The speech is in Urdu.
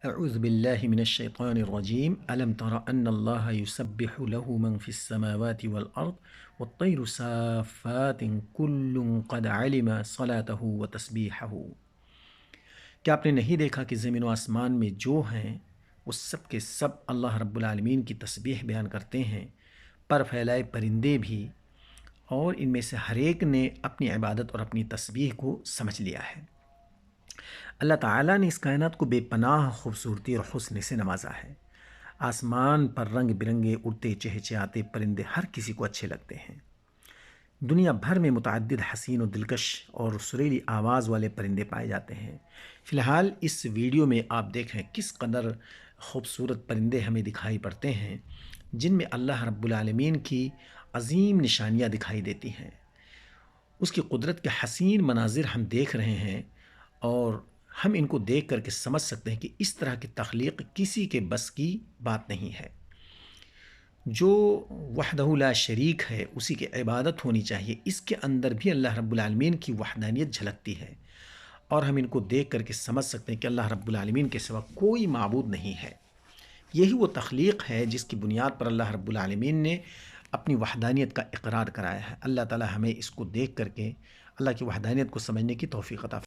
اعوذ باللہ من الشیطان الرجیم الم تر ان اللہ یسبح له من فی السماوات والارض والطیر صافات کل قد علم صلاته وتسبیحه۔ کیا آپ نے نہیں دیکھا کہ زمین و آسمان میں جو ہیں وہ سب کے سب اللہ رب العالمین کی تسبیح بیان کرتے ہیں، پر پھیلائے پرندے بھی، اور ان میں سے ہر ایک نے اپنی عبادت اور اپنی تسبیح کو سمجھ لیا ہے۔ اللہ تعالیٰ نے اس کائنات کو بے پناہ خوبصورتی اور حسن سے نوازا ہے۔ آسمان پر رنگ برنگے اڑتے چہچہاتے پرندے ہر کسی کو اچھے لگتے ہیں۔ دنیا بھر میں متعدد حسین و دلکش اور سریلی آواز والے پرندے پائے جاتے ہیں۔ فی الحال اس ویڈیو میں آپ دیکھیں کس قدر خوبصورت پرندے ہمیں دکھائی پڑتے ہیں، جن میں اللہ رب العالمین کی عظیم نشانیاں دکھائی دیتی ہیں۔ اس کی قدرت کے حسین مناظر ہم دیکھ رہے ہیں، اور ہم ان کو دیکھ کر کے سمجھ سکتے ہیں کہ اس طرح کی تخلیق کسی کے بس کی بات نہیں ہے۔ جو وحدہ لا شریک ہے اسی کی عبادت ہونی چاہیے، اس کے اندر بھی اللہ رب العالمین کی وحدانیت جھلکتی ہے، اور ہم ان کو دیکھ کر کے سمجھ سکتے ہیں کہ اللہ رب العالمین کے سوا کوئی معبود نہیں ہے۔ یہی وہ تخلیق ہے جس کی بنیاد پر اللہ رب العالمین نے اپنی وحدانیت کا اقرار کرایا ہے۔ اللہ تعالی ہمیں اس کو دیکھ کر کے اللہ کی وحدانیت کو سمجھنے کی توفیق عطا فرمائے۔